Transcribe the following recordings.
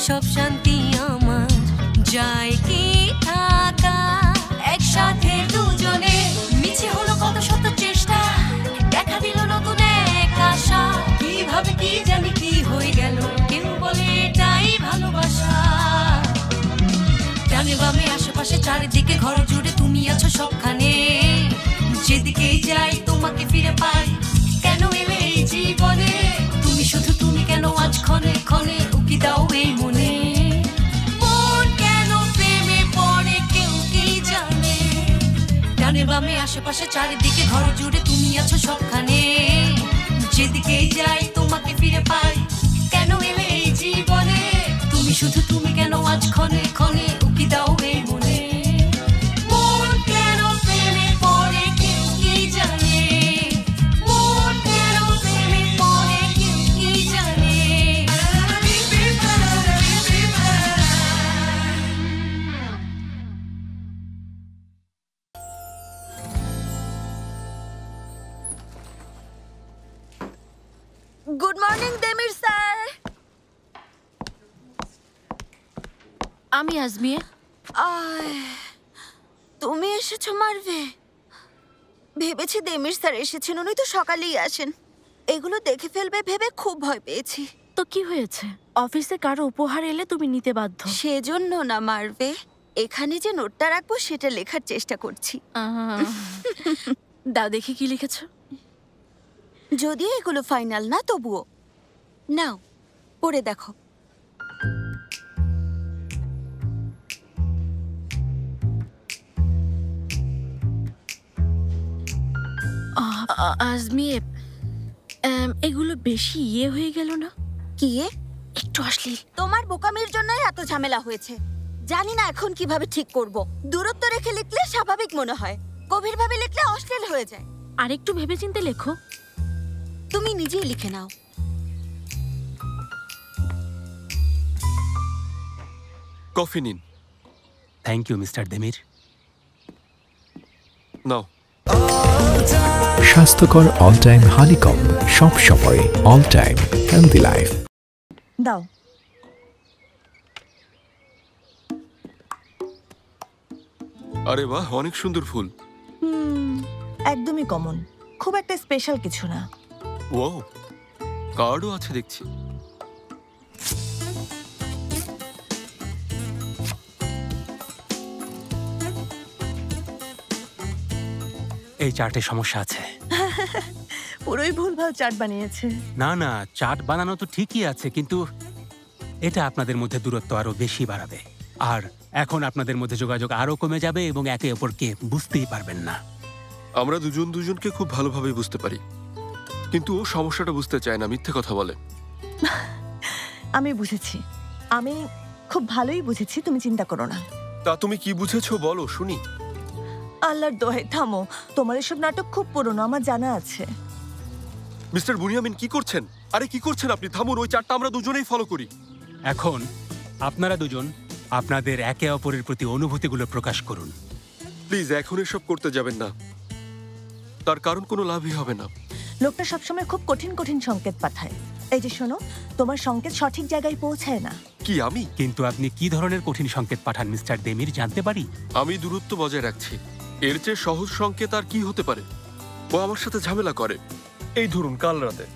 সব শান্তি আমার যায় কি থাকা একসাথে দুজনে মিছে হলো কত শত চেষ্টা দেখা দিল নতুন এক আশা কিভাবে কি জানি কি হয়ে গেল কেউ বলে এটাই ভালোবাসা ডানে বামে আশেপাশে চারিদিকে ঘর জুড়ে তুমি আছো সবখানে যেদিকেই যাই তোমাকে ফিরে পাই কেন এলে এই জীবনে তুমি শুধু তুমি কেন আজ ক্ষণে ক্ষণে উকি দাও এই মনে মন কেন প্রেমে পড়ে কেউ কি জানে ডানে বামে আশেপাশে চারিদিকে ঘর জুড়ে তুমি আছো সবখানে যেদিকেই যাই তোমাকে ফিরে পাই কেন এলে এই জীবনে তুমি শুধু তুমি কেন আজ ক্ষণে ক্ষণে উকি দাও এই মনে মন কেন প্রেমে পড়ে কেউ কি জানে মন কেন প্রেমে পড়ে কেউ কি জানে গুড মর্নিং দেমির স্যার। আমি আজমিয়ে। তুমি এসেছো মারভে? ভেবেছি দেমির স্যার এসেছেন, উনি তো সকালেই আসেন। এগুলো দেখে ফেলবে ভেবে খুব ভয় পেয়েছি। তো কি হয়েছে? অফিসে কারো উপহার এলে তুমি নিতে বাধ্য। সেজন্য না মারভে, এখানে যে নোটটা রাখবো সেটা লেখার চেষ্টা করছি। দাও দেখি কি লিখেছো। যদিও এগুলো ফাইনাল না তবুও নাও পড়ে দেখো। আজমিয়ে, এগুলো বেশি হয়ে গেল না? কি একটু অশ্লীল। তোমার বোকামির জন্যই এত ঝামেলা হয়েছে। জানি না এখন কিভাবে ঠিক করব। দূরত্ব রেখে লিখলে স্বাভাবিক মনে হয়, গভীরভাবে লিখলে অশ্লীল হয়ে যায়। আর একটু ভেবেচিন্তে লেখো। তুমি নিজেই লিখে নাও। কফি নিন। Thank you mister Demir. নাও। স্বাস্থ্যকর অল টাইম হানিকম, সব সময় অল টাইম হেলদি লাইফ। দাও। আরে বাহ, অনেক সুন্দর ফুল। একদমই কমন, খুব একটা স্পেশাল কিছু না। ওয়াও, কার্ডও আছে দেখছি। এই চার্টে সমস্যা আছে। পুরোই ভুলভাল চার্ট বানিয়েছে। না না, চার্ট বানানো তো ঠিকই আছে, কিন্তু এটা আপনাদের মধ্যে দূরত্ব আরো বেশি বাড়াবে। আর এখন আপনাদের মধ্যে যোগাযোগ আরো কমে যাবে এবং একে অপরকে বুঝতেই পারবেন না। আমরা দুজন দুজনকে খুব ভালোভাবে বুঝতে পারি, কিন্তু ও সমস্যাটা বুঝতে চায় না, মিথ্যে কথা বলে। আমি বুঝেছি, আমি খুব ভালোই বুঝেছি, তুমি চিন্তা করো না। তা তুমি কি বুঝেছো বলো শুনি। আল্লাহর দোহাই থামো, তোমার এসব নাটক খুব পুরনো, আমার জানা আছে। মিস্টার বুনিয়ামিন কি করছেন? আরে কি করছেন আপনি? থামুন, ওই চারটা আমরা দুজনেই ফলো করি। এখন আপনারা দুজন আপনাদের একে অপরের প্রতি অনুভূতিগুলো প্রকাশ করুন। প্লিজ এখন এসব করতে যাবেন না, তার কারণ কোনো লাভই হবে না। লোকটা সবসময় খুব কঠিন কঠিন সংকেত পাঠায়। এই যে শোনো, তোমার সংকেত সঠিক জায়গায় পৌঁছায় না। কি আমি? কিন্তু আপনি কি ধরনের কঠিন সংকেত পাঠান মিস্টার দেমির, জানতে পারি? আমি দূরত্ব বজায় রাখছি, এর চেয়ে সহজ সংকেত আর কি হতে পারে? ও আমার সাথে ঝামেলা করে। এই ধরুন, কাল রাতে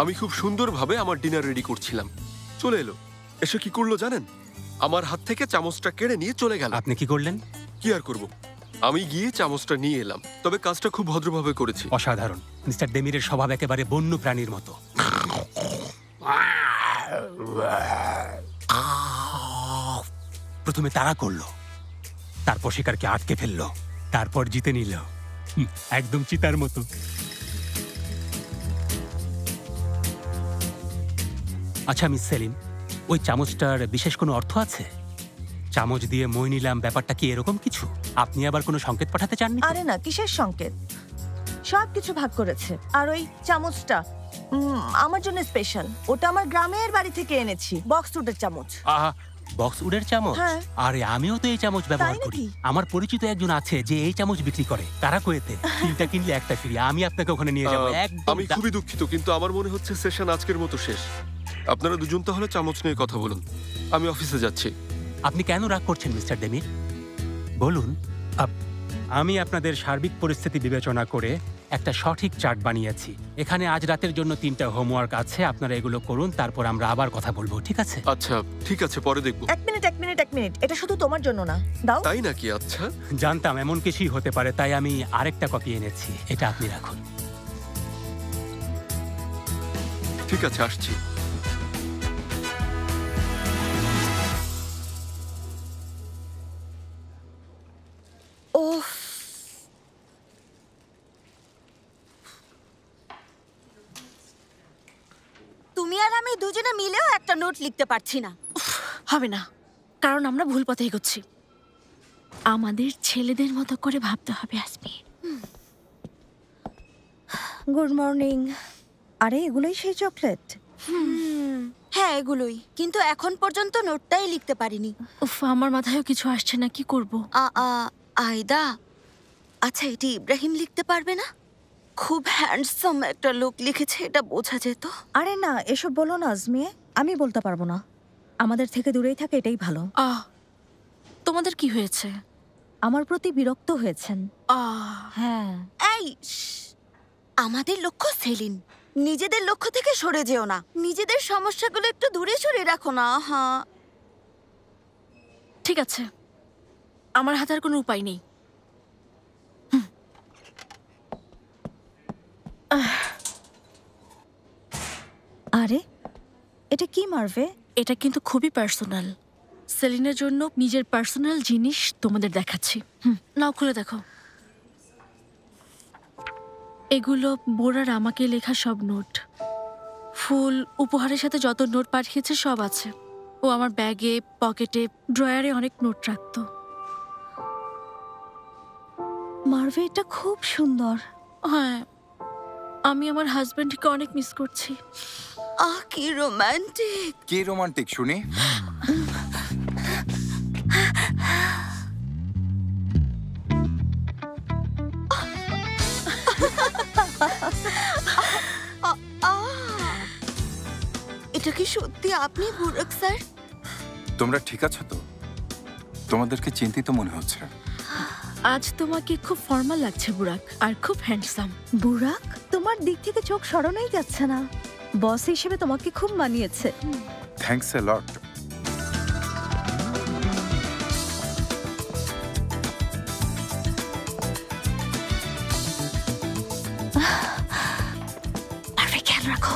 আমি খুব সুন্দরভাবে আমার ডিনার রেডি করছিলাম, চলে এলো, এসে কি করলো জানেন? আমার হাত থেকে চামচটা কেড়ে নিয়ে চলে গেল। আপনি কি করলেন? কি আর করব, আমি গিয়ে চামচটা নিয়ে এলাম, তবে কাজটা খুব ভদ্রভাবে করেছি। অসাধারণ। মিস্টার দেমিরের স্বভাব একেবারে বন্য প্রাণীর মতো। প্রথমে তাড়া করলো, তারপর শিকারকে আটকে ফেললো, তারপর জিতে নিল, একদম চিতার মতো। আচ্ছা মিস সেলিম, ওই চামচটার বিশেষ কোনো অর্থ আছে? চামচ দিয়ে মই নিলাম, ব্যাপারটা কি এরকম কিছু? আপনি আবার কোনো সংকেত পাঠাতে চাননি? আরে না, কিসের সংকেত? সব কিছু ভাগ করেছে। আর ওই চামচটা আমার জন্য স্পেশাল, ওটা আমার গ্রামের বাড়ি থেকে এনেছি, বক্স উডের চামচ। আহা, বক্স উডের চামচ? আরে আমিও তো এই চামচ ব্যবহার করি। আমার পরিচিত একজন আছে যে এই চামচ বিক্রি করে, কারাকোয়েতে। তিনটা কিনলে একটা ফ্রি। আমি আপনাকে ওখানে নিয়ে যাবো। আমি খুবই দুঃখিত, কিন্তু আমার মনে হচ্ছে সেশন আজকের মতো শেষ। আপনারা দুজন তাহলে চামচ নিয়ে কথা বলুন। আমি অফিসে যাচ্ছি। আপনি কেন রাগ করছেন মিস্টার ডেমির? বলুন। আমি আপনাদের সার্বিক পরিস্থিতি বিবেচনা করে একটা সঠিক চার্ট বানিয়েছি। এখানে আজ রাতের জন্য 3টা হোমওয়ার্ক আছে, আপনারা এগুলো করুন, তারপর আমরা আবার কথা বলবো, ঠিক আছে? আচ্ছা ঠিক আছে, পরে দেখবো। এক মিনিট, এটা শুধু তোমার জন্য না, দাও। তাই নাকি? আচ্ছা জানতাম এমন কিছুই হতে পারে, তাই আমি আরেকটা কপি এনেছি, এটা আপনি রাখুন। ঠিক আছে, আসছি। ওহ, তুমি আর আমি দুজনে মিলেও একটা নোট লিখতে পারছি না। হবে না, কারণ আমরা ভুল পথে এগোচ্ছি। আমাদের ছেলেদের মতো করে ভাবতে হবে আসমি। Good morning. আরে এগুলোই সেই চকলেট? হ্যাঁ এগুলোই, কিন্তু এখন পর্যন্ত নোটটাই লিখতে পারিনি। উফ, আমার মাথায়ও কিছু আসছে না, কি করব? আয়দা, আচ্ছা এটি ইব্রাহিম লিখতে পারবে না? খুব হ্যান্ডসাম একটা লোক লিখেছে, এটা বোঝা যেত। আরে না, এসব বলো না আজমিয়ে, আমি বলতে পারবো না। আমাদের থেকে দূরেই থাকে, এটাই ভালো। তোমাদের কি হয়েছে? আমার প্রতি বিরক্ত হয়েছেন? হ্যাঁ। এই আমাদের লক্ষ্য সেলিন, নিজেদের লক্ষ্য থেকে সরে যেও না। নিজেদের সমস্যাগুলো একটু দূরে সরে রাখো না। হ্যাঁ ঠিক আছে, আমার হাতে আর কোনো উপায় নেই। আরে এটা কি মারবে? এটা কিন্তু খুবই পার্সোনাল। সেলিনের জন্য নিজের পার্সোনাল জিনিস তোমাদের দেখাচ্ছি। নাও খুলে দেখো। এগুলো বোরার আমাকে লেখা সব নোট। ফুল, উপহারের সাথে যত নোট পাঠিয়েছে সব আছে। ও আমার ব্যাগে, পকেটে, ড্রয়ারে অনেক নোট রাখতো। মারবে, এটা খুব সুন্দর। হ্যাঁ, আমি আমার হাজবেন্ডকে অনেক মিস করছি। কি রোমান্টিক। কি রোমান্টিক শুনি? এটা কি সত্যি আপনি বুরাক স্যার? তোমরা ঠিক আছো তো? তোমাদেরকে চিন্তিত মনে হচ্ছে। আজ তোমাকে খুব ফর্মাল লাগছে বুরাক, আর খুব হ্যান্ডসাম। বুরাক, তোমার দিক থেকে চোখ সরানোই যাচ্ছে না। বস হিসেবে তোমাকে খুব মানিয়েছে। থ্যাঙ্কস এ লট। আরে খেয়াল রাখো।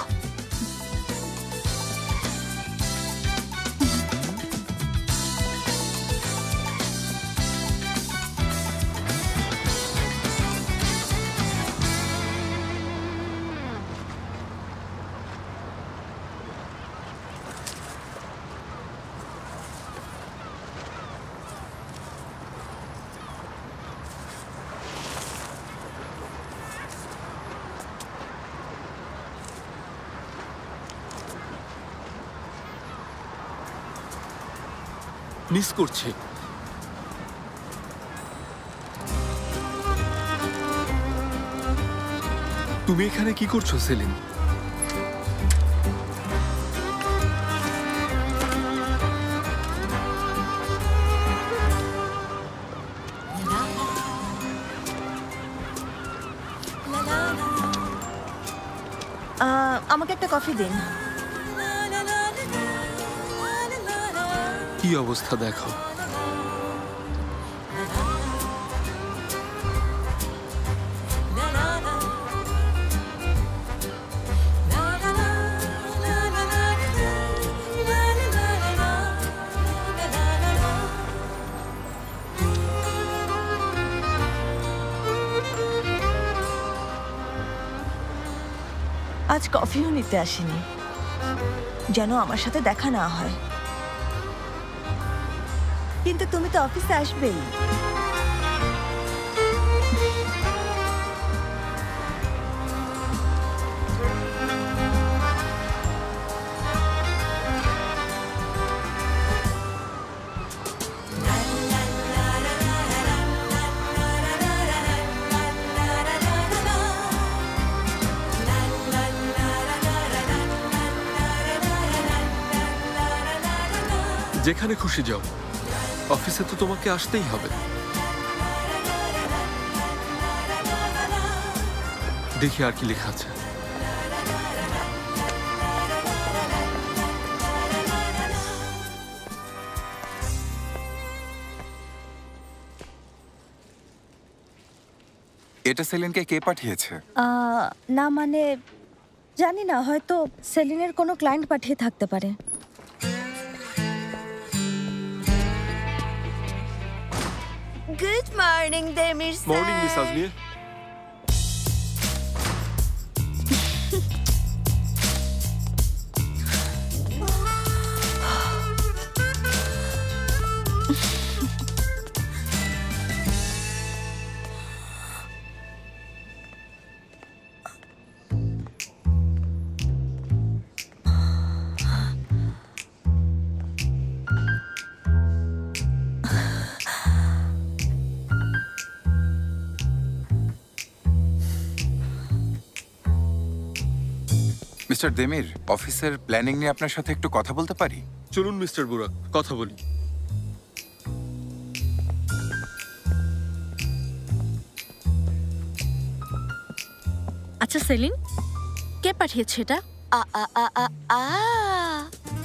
মিস করছি। তুমি এখানে কি করছো সেলিন? আমাকে একটা কফি দিন। কি অবস্থা দেখো। আজ কফিও নিতে আসিনি, যেন আমার সাথে দেখা না হয়। কিন্তু তুমি তো অফিসে আসবেই। যেখানে খুশি যাও, অফিসে তো তোমাকে আসতেই হবে। দেখি আর কি লেখা আছে। এটা সেলিনকে কে পাঠিয়েছে? না মানে জানি না, হয়তো সেলিনের কোনো ক্লায়েন্ট পাঠিয়ে থাকতে পারে। Good morning Demir sir. Morning miss Azmiya. Mister Demir, অফিসের প্ল্যানিং নিয়ে আপনার সাথে একটু কথা বলতে পারি? চলুন মিস্টার বুরাক, কথা বলি। আচ্ছা সেলিন, কে পাঠিয়েছে এটা? আ আ আ আ আ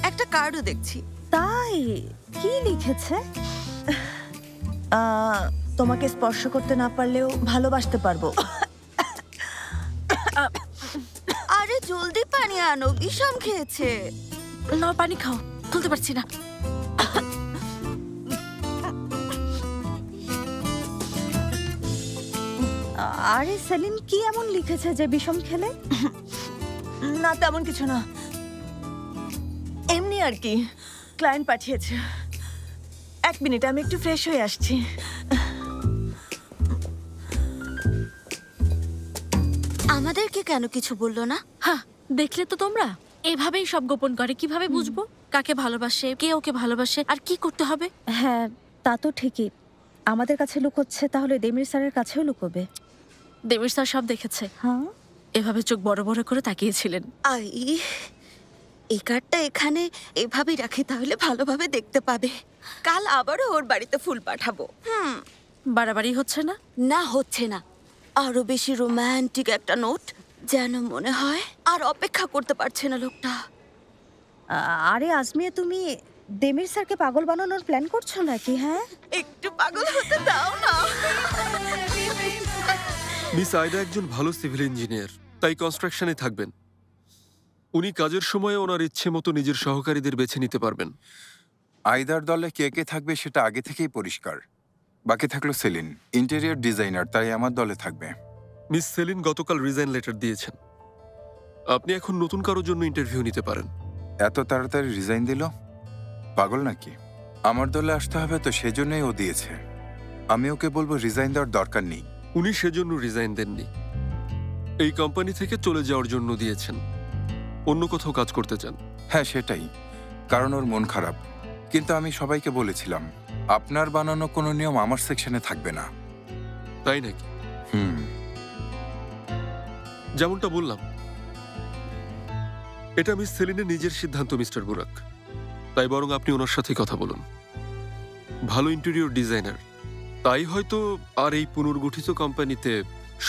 একটা কার্ডও দেখছি। তাই কি লিখেছে? তোমাকে স্পর্শ করতে না পারলেও ভালোবাসতে পারবো। আরে জলদি পানি আনো, বিষম খেয়েছে। না, পানি খাও, তুলতে পারছি না। আরে সেলিন, কি এমন লিখেছে যে বিষম খেলে? না তেমন কিছু না, এমনি আর কি। ক্লায়েন্ট পাঠিয়েছে। এক মিনিট, আমি একটু ফ্রেশ হয়ে আসছি। আমাদেরকে কেন কিছু বললো না? হ্যাঁ, দেখলে তো তোমরা, এভাবেই সব গোপন করে। কিভাবে বুঝবো কাকে ভালোবাসে, কে ওকে ভালোবাসে, আর কি করতে হবে? হ্যাঁ তা তো ঠিকই, আমাদের কাছে লুকোচ্ছে, তাহলে দেমির স্যারের কাছেও লুকোবে। দেবীর স্যার সব দেখেছে। হ্যাঁ, এভাবে চোখ বড় বড় করে তাকিয়েছিলেন। আই, এই কার্ডটা এখানে এভাবেই রাখি, তাহলে ভালোভাবে দেখতে পাবে। কাল আবারও ওর বাড়িতে ফুল পাঠাবো। বাড়াবাড়ি হচ্ছে না? না, হচ্ছে না। আরো বেশি রোমান্টিক একটা নোট, যেন মনে হয় আর অপেক্ষা করতে পারছে না লোকটা। আরে আজমিয়া, তুমি দেমির স্যারকে পাগল বানানোর প্ল্যান করছো নাকি? হ্যাঁ, একটু পাগল হতে দাও না। মিস আয়দা একজন ভালো সিভিল ইঞ্জিনিয়ার, তাই কনস্ট্রাকশনে থাকবেন। উনি কাজের সময় ওনার ইচ্ছে মতো নিজের সহকারীদের বেছে নিতে পারবেন। আইদার দলে কে কে থাকবে সেটা আগে থেকেই পরিষ্কার। বাকি থাকলো সেলিন, ইন্টেরিয়র ডিজাইনার, তাই আমার দলে থাকবে। মিস সেলিন গতকাল রিজাইন লেটার দিয়েছেন। আপনি এখন নতুন কারোর জন্য ইন্টারভিউ নিতে পারেন। এত তাড়াতাড়ি রিজাইন দিল? পাগল নাকি? আমার দলে আসতে হবে তো, সেজন্যই ও দিয়েছে। আমি ওকে বলবো রিজাইন দেওয়ার দরকার নেই। উনি সেজন্য রিজাইন দেননি, এই কোম্পানি থেকে চলে যাওয়ার জন্য দিয়েছেন। অন্য কোথাও কাজ করতে চান? হ্যাঁ সেটাই, কারণ ওর মন খারাপ। কিন্তু আমি সবাইকে বলেছিলাম আপনার বানানো কোনো নিয়ম আমার সেকশনে থাকবে না। তাই নাকি? যেমনটা বললাম, এটা মিস সেলিনের নিজের সিদ্ধান্ত মিস্টার বুরাক, তাই বরং আপনি ওনার সাথে কথা বলুন। ভালো ইন্টেরিয়র ডিজাইনার, তাই হয়তো আর এই পুনর্গঠিত কোম্পানিতে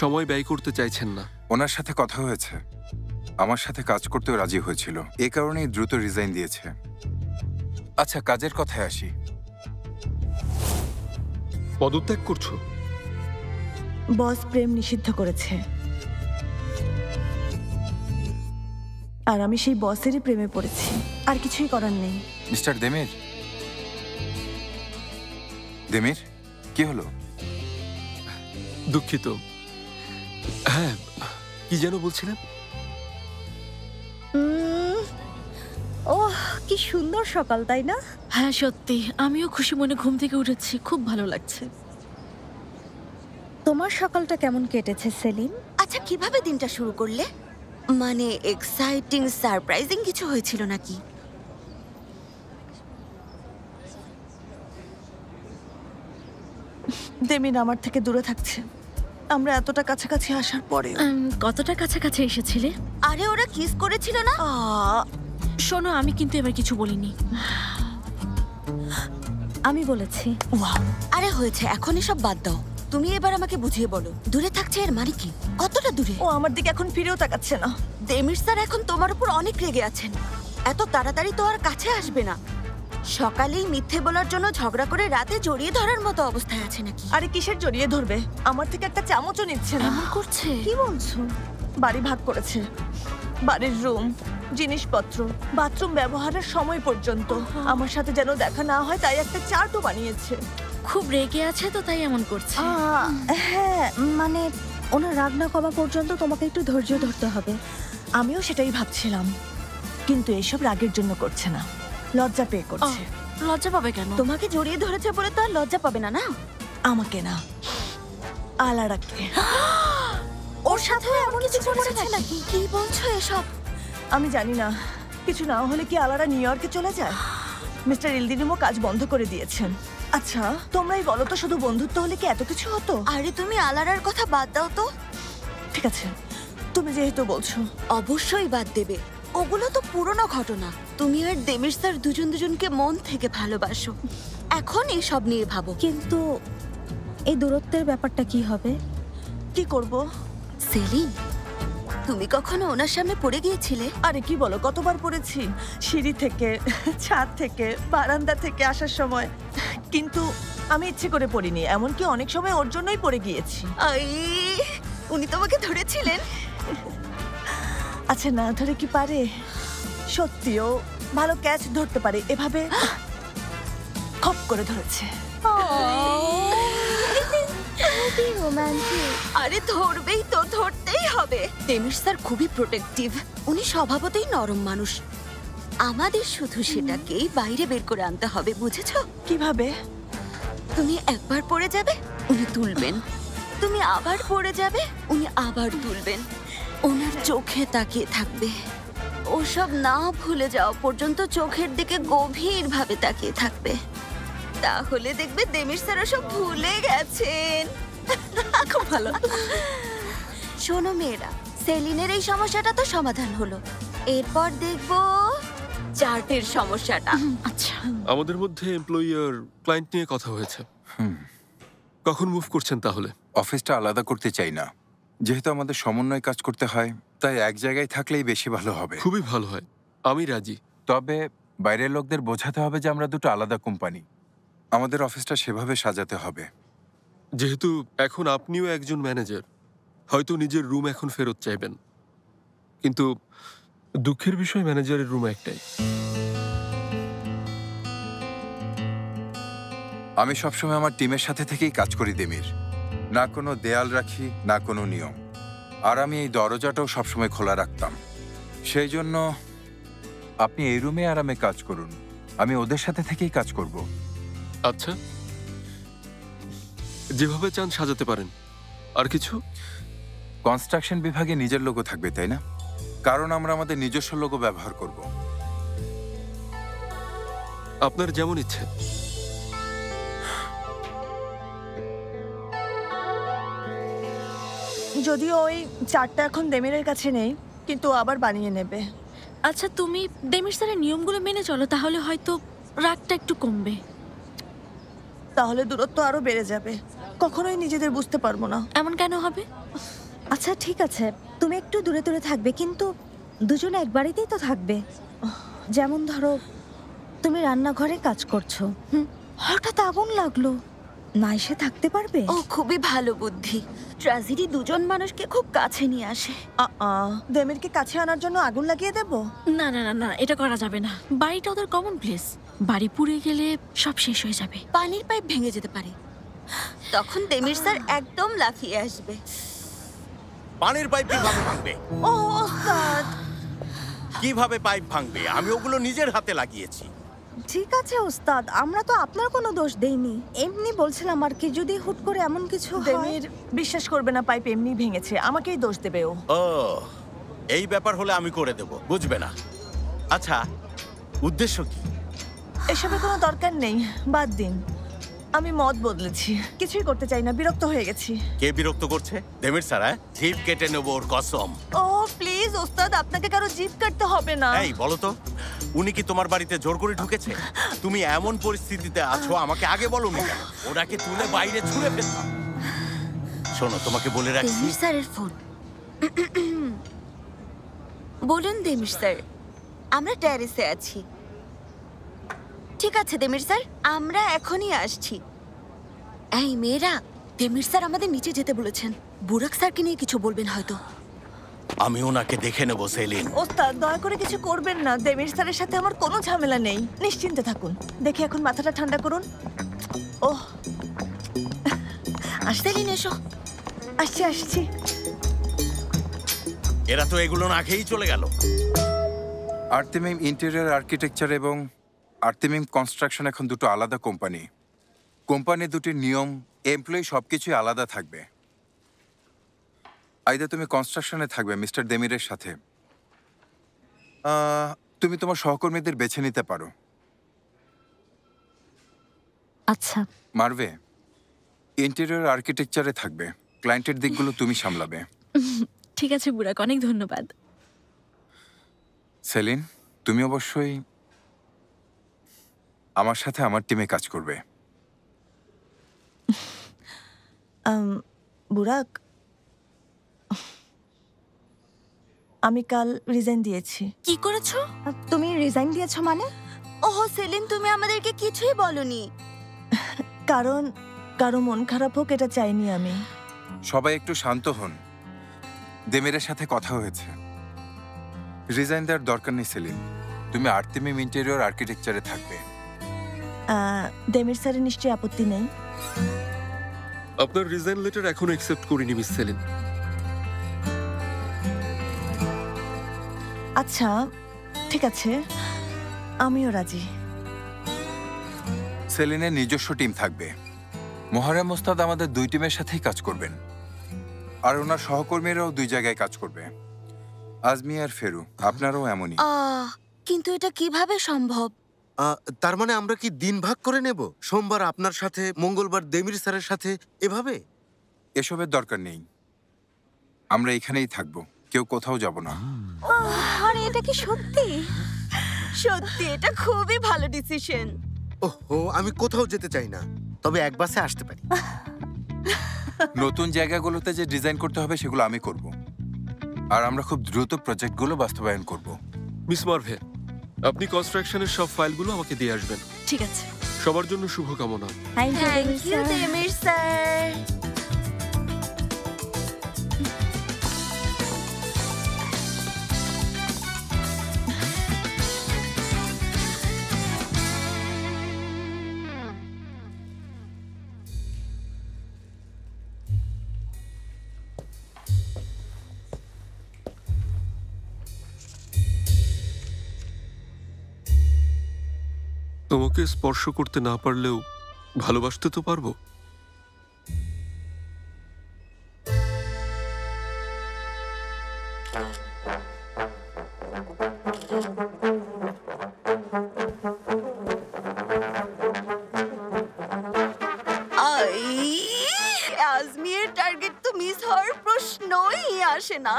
সময় ব্যয় করতে চাইছেন না। ওনার সাথে কথা হয়েছে, আমার সাথে কাজ করতেও রাজি হয়েছিল, এ কারণেই দ্রুত রিজাইন দিয়েছে। আচ্ছা, কাজের কথায় আসি। পদত্যাগ করছো? বস প্রেম নিষিদ্ধ করেছে, আর আমি সেই বসেরই প্রেমে পড়েছি। আর কিছুই করার নেই। মিস্টার দেমির, দেমির কি হলো? দুঃখিত। হ্যাঁ, কি যেন বলছিলেন? ওহ, কি সুন্দর সকাল, তাই না? হ্যাঁ সত্যি, আমিও খুশি মনে ঘুম থেকে উঠেছি, খুব ভালো লাগছে। তোমার সকালটা কেমন কেটেছে সেলিন? আচ্ছা, কিভাবে দিনটা শুরু করলে? মানে এক্সাইটিং, সারপ্রাইজিং কিছু হয়েছিল নাকি? দেমিন আমার থেকে দূরে থাকছে, আমরা এতটা কাছাকাছি আসার পরে। কতটা কাছাকাছি এসেছিলে? আরে ওরা কিস করেছিল না? শোনো, আমি কিন্তু এবার কিছু বলিনি। আমি বলেছি। আরে হয়েছে, এখন এসব বাদ দাও। তুমি এবার আমাকে বুঝিয়ে বলো, দূরে থাকছে এর মানে কি? কতটা দূরে? ও আমার দিকে এখন ফিরেও তাকাচ্ছে না। দেমির স্যার এখন তোমার উপর অনেক রেগে আছেন। এত তাড়াতাড়ি তো আর কাছে আসবে না। সকালেই মিথ্যে বলার জন্য ঝগড়া করে রাতে জড়িয়ে ধরার মতো অবস্থায় আছে নাকি? আরে কিসের জড়িয়ে ধরবে? আমার থেকে একটা চামচও নিচ্ছে না। এমন করছে? কি বলছো? বাড়ি ভাগ করেছে, বাড়ির রুম, জিনিসপত্র, বাথরুম ব্যবহারের সময় পর্যন্ত আমার সাথে যেন দেখা না হয় তাই একটা চার্টও বানিয়েছে। খুব রেগে আছে তো তাই এমন করছে। হ্যাঁ, মানে ওনার রাগ না কমা পর্যন্ত তোমাকে একটু ধৈর্য ধরতে হবে। আমিও সেটাই ভাবছিলাম, কিন্তু এসব রাগের জন্য করছে না, লজ্জা পেয়ে করছে। লজ্জা পাবে কেন? তোমাকে জড়িয়ে ধরেছে বলে তো আর লজ্জা পাবে না। না, আমাকে না, আলারাকে। ওর সাথে এমন কিছু করেছে নাকি? কি বলছো এসব? আমি জানি না, কিছু না হলে কি আলারা নিউ ইয়র্কে চলে যায়? মিস্টার ইলদিনিমো কাজ বন্ধ করে দিয়েছেন। আচ্ছা তোমরাই বলো তো, শুধু বন্ধুত্ব হলে কি এত কিছু হতো? আরে তুমি আলারার কথা বাদ দাও তো। ঠিক আছে, তুমি যেহেতু বলছো। অবশ্যই বাদ দেবে, ওগুলো তো পুরনো ঘটনা। তুমি আর দেমির স্যার দুজনকে মন থেকে ভালোবাসো। এখন এসব নিয়ে ভাবো। কিন্তু এই দূরত্বের ব্যাপারটা কি হবে? কি করব? সেলিন, তুমি কখনো ওনার সামনে পড়ে গিয়েছিলে? আরে কি বলো, কতবার পড়েছি, সিঁড়ি থেকে, ছাদ থেকে, বারান্দা থেকে আসার সময়। কিন্তু আমি ইচ্ছে করে পড়িনি, এমনকি অনেক সময় ওর জন্যই পড়ে গিয়েছি। উনি তোমাকে ধরেছিলেন? আচ্ছা না ধরে কি পারে? সত্যিও ভালো ক্যাচ ধরতে পারে, এভাবে খপ করে ধরেছে। আরে ধরবেই তো, ধরতেই হবে। দেমির স্যার খুবই প্রোটেক্টিভ, উনি স্বভাবতই নরম মানুষ। আমাদের শুধু সেটাকেই বাইরে বের করে আনতে হবে, বুঝেছো? কিভাবে? তুমি একবার পড়ে যাবে, উনি তুলবেন। তুমি আবার পড়ে যাবে, উনি আবার তুলবেন। ওনার চোখে তাকিয়ে থাকবে। ওসব না ভুলে যাওয়া পর্যন্ত চোখের দিকে গভীরভাবে তাকিয়ে থাকবে। তাহলে দেখবে দেমির স্যার সব ভুলে গেছেন। খুব ভালো। শোনো মেয়েরা, সেলিনের এই সমস্যাটা তো সমাধান হলো, এরপর দেখবো চার্টের সমস্যাটা। আচ্ছা, আমাদের মধ্যে এমপ্লয়ি আর ক্লায়েন্ট নিয়ে কথা হয়েছে। কখন মুভ করছেন তাহলে? অফিসটা আলাদা করতে চাই না, যেহেতু আমাদের সমন্বয় কাজ করতে হয়, তাই এক জায়গায় থাকলেই বেশি ভালো হবে। খুবই ভালো হয়, আমি রাজি। তবে বাইরের লোকদের বোঝাতে হবে যে আমরা দুটো আলাদা কোম্পানি। আমাদের অফিসটা সেভাবে সাজাতে হবে। যেহেতু এখন আপনিও একজন ম্যানেজার, হয়তো নিজের রুম এখন ফেরত চাইবেন, কিন্তু দুঃখের বিষয় ম্যানেজারের রুম একটাই। আমি সবসময় আমার টিমের সাথে থেকেই কাজ করি দেমির, না কোনো দেয়াল রাখি, না কোনো নিয়ম। আর আমি এই দরজাটাও সবসময় খোলা রাখতাম। সেই জন্য আপনি এই রুমে আরামে কাজ করুন, আমি ওদের সাথে থেকেই কাজ করব। আচ্ছা, যেভাবে চান সাজাতে পারেন। আর কিছু? কনস্ট্রাকশন বিভাগে নিজের লোগো থাকবে, তাই না? কারণ আমরা আমাদের নিজস্ব লোগো ব্যবহার করব। আপনার যেমন ইচ্ছে। যদিও ওই চারটা এখন দেমিরের কাছে নেই, কিন্তু আবার বানিয়ে নেবে। আচ্ছা তুমি দেমির স্যারের নিয়মগুলো মেনে চলো, তাহলে হয়তো রাগটা একটু কমবে। তাহলে দূরত্ব আরো বেড়ে যাবে, কখনোই নিজেদের বুঝতে পারবো না। এমন কেন হবে? আচ্ছা ঠিক আছে, তুমি একটু দূরে দূরে থাকবে, কিন্তু দুজনে এক বাড়িতেই তো থাকবে। যেমন ধরো তুমি রান্নাঘরে কাজ করছো, হঠাৎ আগুন লাগলো, না এসে থাকতে পারবে? ও খুবই ভালো বুদ্ধি। ট্র্যাজেডি দুজন মানুষকে খুব কাছে নিয়ে আসে। দেমিরকে কাছে আনার জন্য আগুন লাগিয়ে দেব? না না না না, এটা করা যাবে না। বাড়িটা ওদের কমন প্লেস, বাড়ি পুড়ে গেলে সব শেষ হয়ে যাবে। পানির পাইপ ভেঙে যেতে পারে, তখন দেমির স্যার একদম লাফিয়ে আসবে। পানির পাইপ কিভাবে ভাঙবে? ও ওস্তাদ, কিভাবে পাইপ ভাঙবে? আমি ওগুলো নিজের হাতে লাগিয়েছি। ঠিক আছে ওস্তাদ, আমরা তো আপনার কোনো দোষ দেইনি, এমনি বলছিলাম আর কি, যদি হুট করে এমন কিছু হয়। দেমির বিশ্বাস করবে না, পাইপ এমনি ভেঙেছে, আমাকেই দোষ দেবে ও। ও, এই ব্যাপার হলে আমি করে দেব, বুঝবে না। আচ্ছা, উদ্দেশ্য কি? এসবে কোনো দরকার নেই, বাদ দিন। আমি মত বদলেছি, কিছুই করতে চাই না, বিরক্ত হয়ে গেছি। কে বিরক্ত করছে? দেমির স্যার, জিভ কেটে নেব ওর কসম। ও প্লিজ ওস্তাদ, আপনাকে কারো জিভ কাটতে হবে না। এই বলো তো, উনি কি তোমার বাড়িতে জোর করে ঢুকেছে? তুমি এমন পরিস্থিতিতে আছো, আমাকে আগে বলোনি কেন? ওনাকে তুলে বাইরে ছুঁড়ে ফেলতাম। শোনো, তোমাকে বলে রাখছি। দেমির স্যারের ফোন। বলুন দেমির স্যার, আমরা ট্যারিসে আছি। ঠিক আছে দেমির স্যার, আমরা এখনই আসছি। এই মেয়েরা, দেমির স্যার আমাদের নিচে যেতে বলেছেন। বুরাক স্যারকে নিয়ে কিছু বলবেন হয়তো। আমি ওনাকে দেখে নেবো সেলিন। ওস্তাদ, দয়া করে কিছু করবেন না। দেমির স্যারের সাথে আমার কোনো ঝামেলা নেই, নিশ্চিন্তে থাকুন। দেখে এখন মাথাটা ঠান্ডা করুন। ওহ, সেলিন এসো। আসছি আসছি। এরা তো এগুলো না খেয়েই চলে গেল। আর্তেমিম ইন্টেরিয়র আর্কিটেকচার এবং আর্তেমিম কনস্ট্রাকশন এখন দুটো আলাদা কোম্পানি। কোম্পানি দুটির নিয়ম, এমপ্লয়ি সবকিছুই আলাদা থাকবে। আইদা তুমি কনস্ট্রাকশনে থাকবে মিস্টার দেমিরের সাথে, তুমি তোমার সহকর্মীদের বেছে নিতে পারো। আচ্ছা। মারভে ইন্টেরিয়র আর্কিটেকচারে থাকবে, ক্লায়েন্টের দিকগুলো তুমি সামলাবে। ঠিক আছে বুরাক, অনেক ধন্যবাদ। সেলিন, তুমি অবশ্যই আমার সাথে আমার টিমে কাজ করবে। বুরাক, আমি কাল রিজাইন দিয়েছি। কি করেছো? তুমি রিজাইন দিয়েছো মানে? ওহো সেলিন, তুমি আমাদেরকে কিছুই বলনি। কারণ কারো মন খারাপ হোক এটা চাইনি আমি। সবাই একটু শান্ত হন। দেমিরের সাথে কথা হয়েছে, রিজাইন দেওয়ার দরকার নেই সেলিন। তুমি আর্তেমিম ইন্টেরিয়র আর্কিটেকচারে থাকবে। দেমির স্যারের নিশ্চয়ই আপত্তি নেই? আপনার রিজাইন লেটার এখনো অ্যাকসেপ্ট করিনি মিস সেলিন। আচ্ছা ঠিক আছে, আমিও রাজি। সেলিনের নিজস্ব টিম থাকবে। মোহারেম মোস্তাদ আমাদের দুই টিমের সাথেই কাজ করবেন, আর ওনার সহকর্মীরাও দুই জায়গায় কাজ করবে। আজমি আর ফেরু, আপনারাও এমনই। কিন্তু এটা কিভাবে সম্ভব? তার মানে আমরা কি দিন ভাগ করে নেব? সোমবার আপনার সাথে, মঙ্গলবার দেমির স্যারের সাথে, এভাবে? এসবের দরকার নেই, আমরা এখানেই থাকবো, কেউ কোথাও যাব না। আরে এটা কি সত্যি? সত্যি এটা খুবই ভালো ডিসিশন। ওহো, আমি কোথাও যেতে চাই না, তবে এক বাসে আসতে পারি। নতুন জায়গাগুলোতে যে ডিজাইন করতে হবে সেগুলো আমি করব, আর আমরা খুব দ্রুত প্রজেক্টগুলো বাস্তবায়ন করব। মিস মার্ভে, আপনি কনস্ট্রাকশনের সব ফাইলগুলো আমাকে দিয়ে আসবেন। ঠিক আছে। সবার জন্য শুভকামনা। থ্যাংক ইউ দেমির স্যার। তোমাকে স্পর্শ করতে না পারলেও ভালোবাসতে তো পারবো। আজমির টার্গেট তো মিস হওয়ার প্রশ্নই আসে না।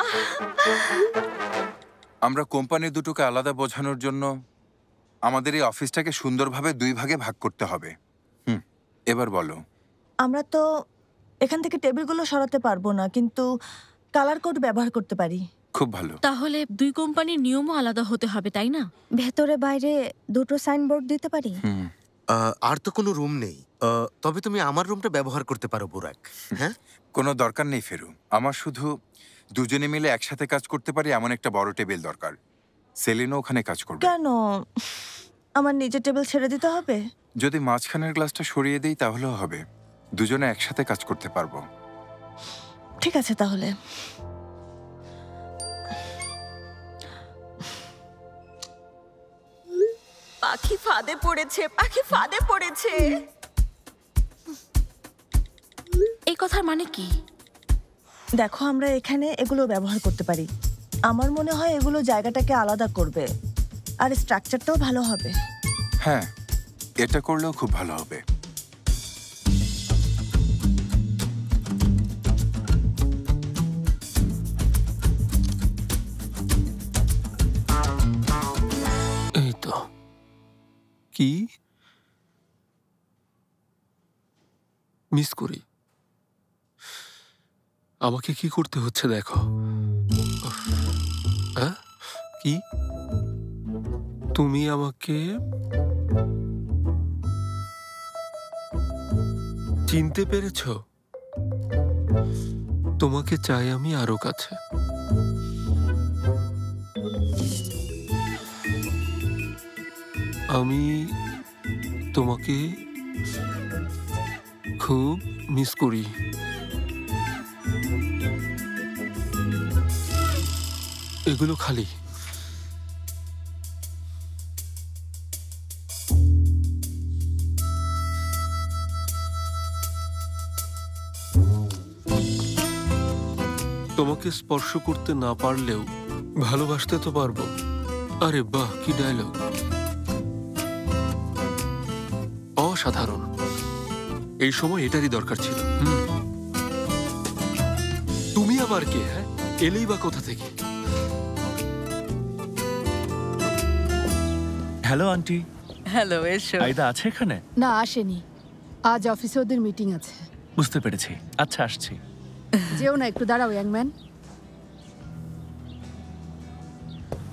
আমরা কোম্পানি দুটোকে আলাদা বোঝানোর জন্য আমাদের এই অফিসটাকে সুন্দরভাবে দুই ভাগে ভাগ করতে হবে। এবার বলো। আমরা তো এখান থেকে টেবিলগুলো সরাতে পারবো না, কিন্তু কালার কোড ব্যবহার করতে পারি। খুব ভালো। তাহলে দুই কোম্পানির নিয়মও আলাদা হতে হবে, তাই না? ভেতরে বাইরে দুটো সাইনবোর্ড দিতে পারি। আর তো কোনো রুম নেই, তবে তুমি আমার রুমটা ব্যবহার করতে পারো বুরাক। হ্যাঁ, কোনো দরকার নেই ফেরু, আমার শুধু দুজনে মিলে একসাথে কাজ করতে পারি এমন একটা বড় টেবিল দরকার। সেলিনও ওখানে কাজ করবে। কেন আমার নিজের টেবিল ছেড়ে দিতে হবে? যদি মাঝখানের গ্লাসটা সরিয়ে দিই তাহলেও হবে, দুজনে একসাথে কাজ করতে পারবো। ঠিক আছে তাহলে। পাখি ফাঁদে পড়েছে, পাখি ফাঁদে পড়েছে। এই কথার মানে কি? দেখো, আমরা এখানে এগুলো ব্যবহার করতে পারি। আমার মনে হয় এগুলো জায়গাটাকে আলাদা করবে, আর স্ট্রাকচারটাও ভালো হবে। হ্যাঁ, এটা করলেও খুব ভালো হবে। এই তো কি মিস করি? আমাকে কি করতে হচ্ছে দেখো। হ্যাঁ, কি তুমি আমাকে চিনতে পেরেছ? তোমাকে চাই আমি আরো কাছে। আমি তোমাকে খুব মিস করি। এগুলো খালি। তোমাকে স্পর্শ করতে না পারলেও ভালোবাসতে তো পারবো। আরে বাহ, কি ডায়লগ! অসাধারণ। এই সময় এটারই দরকার ছিল। তুমি আবার কে? হ্যাঁ, এলেই বা কোথা থেকে? Hello aunty. হ্যালো, এসো। আইদা আছে এখানে? না, আসেনি। আজ অফিসে ওদের মিটিং আছে। বুঝতে পেরেছি। আচ্ছা, আসছি। যেও না, একটু দাঁড়াও ইয়াংম্যান।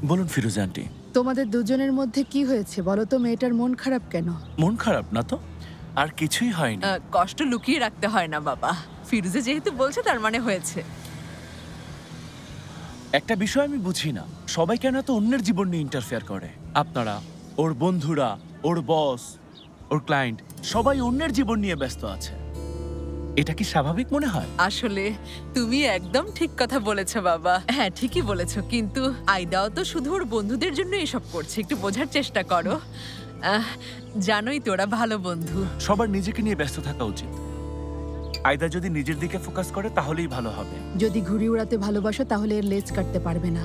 বলুন ফিরোজা আন্টি। তোমাদের দুজনের মধ্যে কি হয়েছে বলো তো? মেয়েটার মন খারাপ কেন? মন খারাপ না তো, আর কিছুই হয়নি। কষ্ট লুকিয়ে রাখতে হয় না বাবা। ফিরোজা যেহেতু বলছে তার মানে হয়েছে। একটা বিষয় আমি বুঝি না, সবাই কেন এত অন্যের জীবন নিয়ে ইন্টারফেয়ার করে? আপনারা, ওর বন্ধুরা, ওর বস, ওর ক্লায়েন্ট, সবাই অন্যের জীবন নিয়ে ব্যস্ত আছে। এটা কি স্বাভাবিক মনে হয়? আসলে তুমি একদম ঠিক কথা বলেছো বাবা। হ্যাঁ, ঠিকই বলেছো, কিন্তু আইদাও তো শুধু ওর বন্ধুদের জন্য এসব করছে। একটু বোঝার চেষ্টা করো। জানোই তো ওরা ভালো বন্ধু। সবার নিজেকে নিয়ে ব্যস্ত থাকা উচিত। আইদা যদি নিজের দিকে ফোকাস করে তাহলেই ভালো হবে। যদি ঘুড়ি উড়াতে ভালোবাসো তাহলে এর লেজ কাটতে পারবে না,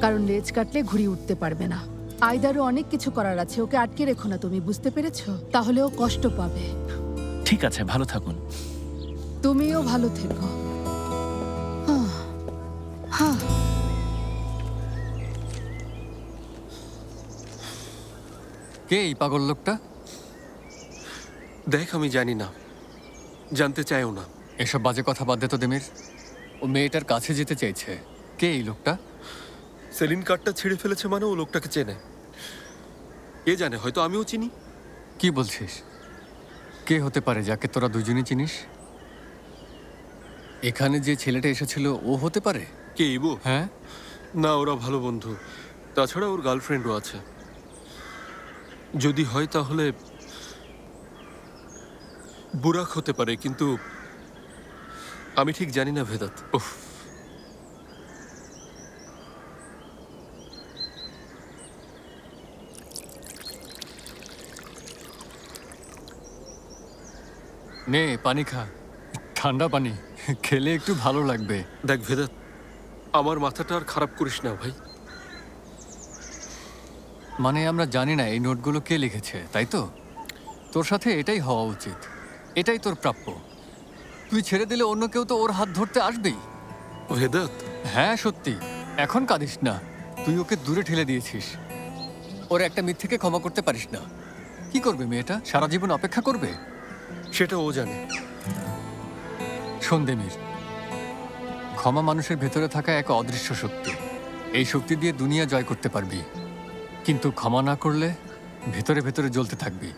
কারণ লেজ কাটলে ঘুড়ি উঠতে পারবে না। আইদারও অনেক কিছু করার আছে, ওকে আটকে রেখো না। তুমি বুঝতে পেরেছো? তাহলে ও কষ্ট পাবে। ঠিক আছে, ভালো থাকুন। তুমিও ভালো থেকো। কে এই পাগল লোকটা? দেখ, আমি জানি না, জানতে চাইও না। এসব বাজে কথা বাদ দে তো দেমির। ও মেয়েটার কাছে যেতে চাইছে। কে এই লোকটা? সেলিন কার্ডটা ছিঁড়ে ফেলেছে মানে ও লোকটাকে চেনে। কে জানে, হয়তো আমিও চিনি। কি বলছিস? কে হতে পারে যাকে তোরা দুজনই চিনিস? এখানে যে ছেলেটা এসেছিল ও হতে পারে? কে ইবো? হ্যাঁ না, ওরা ভালো বন্ধু। তাছাড়া ওর গার্লফ্রেন্ডও আছে। যদি হয় তাহলে বুরাক হতে পারে, কিন্তু আমি ঠিক জানি না ভেদাত। উফ, নে পানি খা, ঠান্ডা পানি খেলে একটু ভালো লাগবে। দেখ ভেদাত, আমার মাথাটা আর খারাপ করিস না ভাই। মানে আমরা জানি না এই নোটগুলো কে লিখেছে, তাই তো? তোর সাথে এটাই হওয়া উচিত, এটাই তোর প্রাপ্য। তুই ছেড়ে দিলে অন্য কেউ তো ওর হাত ধরতে আসবেই। ভেদাত, হ্যাঁ সত্যি, এখন কাঁদিস না। তুই ওকে দূরে ঠেলে দিয়েছিস। ওর একটা মিথ্যেকে ক্ষমা করতে পারিস না। কি করবে মেয়েটা? সারা জীবন অপেক্ষা করবে? সেটা ও জানে। শোন দেমির, ক্ষমা মানুষের ভেতরে থাকা এক অদৃশ্য শক্তি। এই শক্তি দিয়ে দুনিয়া জয় করতে পারবি, কিন্তু ক্ষমা না করলে ভেতরে ভেতরে জ্বলতে থাকবি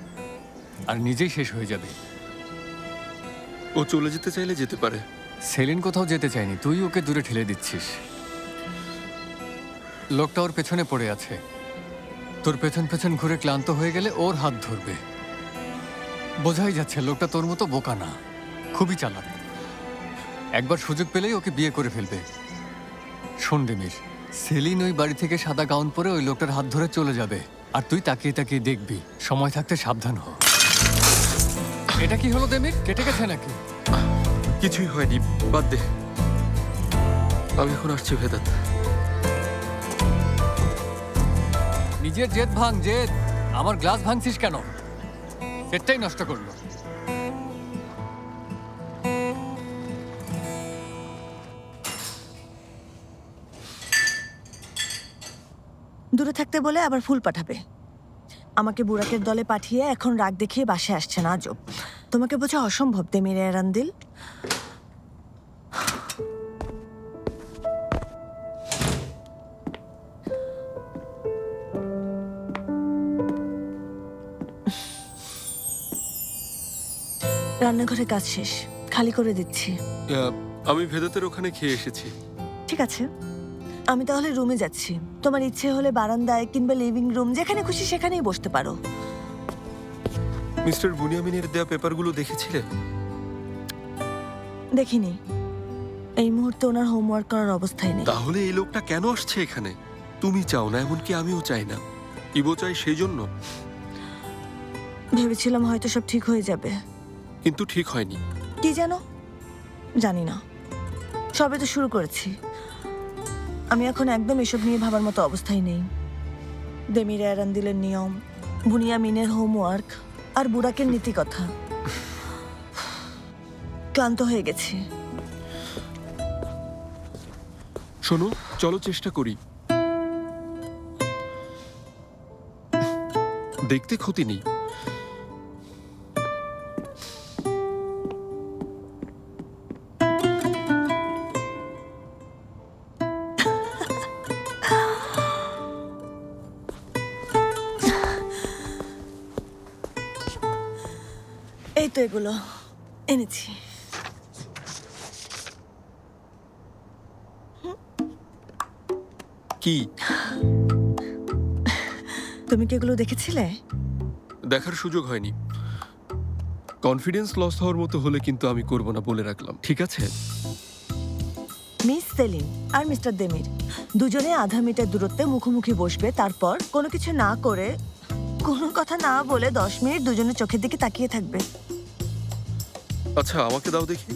আর নিজেই শেষ হয়ে যাবে। ও চলে যেতে চাইলে যেতে পারে। সেলিন কোথাও যেতে চায়নি, তুই ওকে দূরে ঠেলে দিচ্ছিস। লোকটা ওর পেছনে পড়ে আছে। তোর পেছন পেছন ঘুরে ক্লান্ত হয়ে গেলে ওর হাত ধরবে। বোঝাই যাচ্ছে লোকটা তোর মতো বোকা না, খুবই চালাক। একবার সুযোগ পেলেই ওকে বিয়ে করে ফেলবে। শোন দেমির, সেলিন ওই বাড়ি থেকে সাদা গাউন পরে ওই লোকটার হাত ধরে চলে যাবে, আর তুই তাকিয়ে তাকিয়ে দেখবি। সময় থাকতে সাবধান হ। এটা কি হলো দেমির? কেটে গেছে নাকি? কিছুই হয়নি, বাদ দে। আমি এখন আসছি ভেদাত। নিজের জেদ ভাঙ, জেদ। আমার গ্লাস ভাঙছিস কেন? সেটাই নষ্ট করলো। দূরে থাকতে বলে আবার ফুল পাঠাবে। আমাকে বুড়াকের দলে পাঠিয়ে এখন রাগ দেখিয়ে বাসে আসছে না। আজব, তোমাকে বোঝা অসম্ভব দেমির এরান্দিল। রান্নাঘরে কাজ শেষ, খালি করে দিচ্ছি। আমি ভেদাতের ওখানে খেয়ে এসেছি। ঠিক আছে, আমি তাহলে রুমে যাচ্ছি। তোমার ইচ্ছে হলে বারান্দায় কিংবা লিভিং রুম, যেখানে খুশি সেখানেই বসতে পারো। মিস্টার বুনিয়ামিনের দেয়া পেপারগুলো দেখেছিলে? দেখিনি, এই মুহূর্তে ওনার হোমওয়ার্ক করার অবস্থায় নেই। তাহলে এই লোকটা কেন আসছে এখানে? তুমি চাও না, এমনকি আমিও চাই না। ইবো চাই সেই জন্য। ভেবেছিলাম হয়তো সব ঠিক হয়ে যাবে, কিন্তু ঠিক হয়নি। কি জানো, জানি না, সবে তো শুরু করেছি। আমি এখন একদম এসব নিয়ে ভাবার মতো অবস্থায় নেই। দেমির এরান্দিলের নিয়ম, বুনিয়ামিনের হোমওয়ার্ক আর বুড়াকের নীতিকথা, ক্লান্ত হয়ে গেছি। শোনো, চলো চেষ্টা করি। দেখতে ক্ষতি নেই। এই তো এগুলো এনেছি। কি? তুমি কি এগুলো দেখেছিলে? দেখার সুযোগ হয়নি। কনফিডেন্স লস হওয়ার মতো হলে কিন্তু আমি করব না, বলে রাখলাম, ঠিক আছে? মিস সেলিন আর মিস্টার দেমির দুজনে আধা মিটার দূরত্বে মুখোমুখি বসবে, তারপর কোনো কিছু না করে, কোনো কথা না বলে 10 মিনিট দুজনের চোখের দিকে তাকিয়ে থাকবে। আচ্ছা, আমাকে দাও দেখি।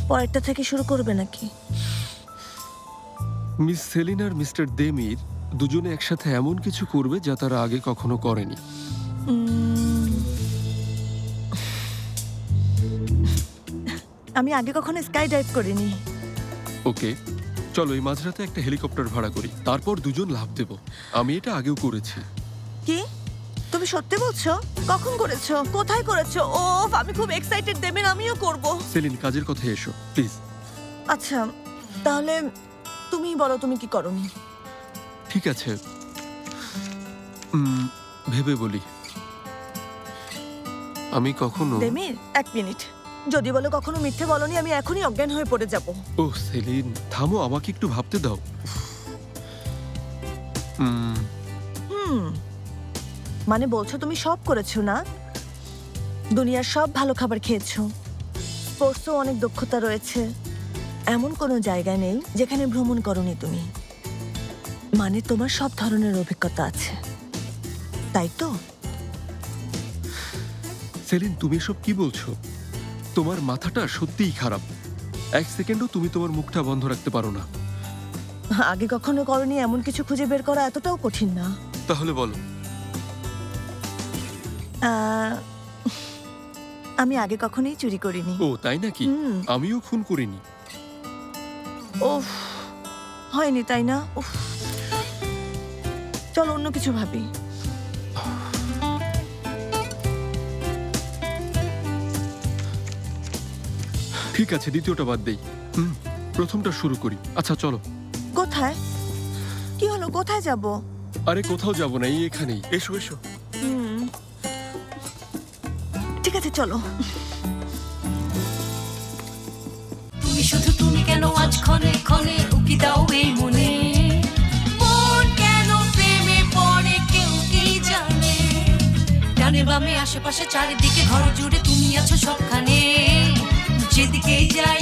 পরেরটা থেকে শুরু করবে নাকি? মিস সেলিন আর মিস্টার দেমির দুজনে একসাথে এমন কিছু করবে যা তারা আগে কখনো করেনি। আমি আগে কখনো স্কাই ডাইভ করিনি। ওকে, চলো এই মাঝরাতে একটা হেলিকপ্টার ভাড়া করি, তারপর দুজন লাফ দেব। আমি এটা আগেও করেছি। কি তুমি সত্যি বলছো? কখন করেছো? কোথায় করেছো? ও, আমি খুব এক্সাইটেড দেমির, আমিও করব। সেলিন, কাজের কথায় এসো প্লিজ। আচ্ছা, তাহলে তুমি বলো তুমি কি করনি? ঠিক আছে, ভেবে বলি। আমি কখনো দেমির, 1 মিনিট। যদি বলো কখনো মিথ্যে বলনি, আমি এখনই অজ্ঞান হয়ে পড়ে যাব। ও সেলিন, থামো, আমাকে একটু ভাবতে দাও। মানে বলছো তুমি সব করেছো না? দুনিয়ার সব ভালো খাবার খেয়েছো, স্পোর্টসও অনেক দক্ষতা রয়েছে, এমন কোনো জায়গা নেই যেখানে ভ্রমণ করনি তুমি। মানে তোমার সব ধরনের অভিজ্ঞতা আছে, তাই তো? সেলিন, তুমি এসব কি বলছো? তোমার মাথাটা সত্যিই খারাপ। 1 সেকেন্ডও তুমি তোমার মুখটা বন্ধ রাখতে পারো না। আগে কখনো করনি এমন কিছু খুঁজে বের করা এতটাও কঠিন না। তাহলে বলো। আমি আগে কখনোই চুরি করিনি। ও তাই নাকি? আমিও খুন করিনি। ওফ, হয়নি তাই না? উফ, চলো অন্য কিছু ভাবি। ঠিক আছে, দ্বিতীয়টা বাদ দেই, প্রথমটা শুরু করি। আচ্ছা চলো। কোথায়? কি হলো, কোথায় যাব? আরে কোথাও যাব না, এই এখানেই। এসো এসো। ঠিক আছে, চলো। তুমি শুধু তুমি কেন আজ ক্ষণে ক্ষণে উকি দাও এই মনে, মন কেন প্রেমে পড়ে কেউ কি জানে। ডানে বামে আশেপাশে চারিদিকে ঘর জুড়ে তুমি আছো সবখানে, যেদিকেই যাই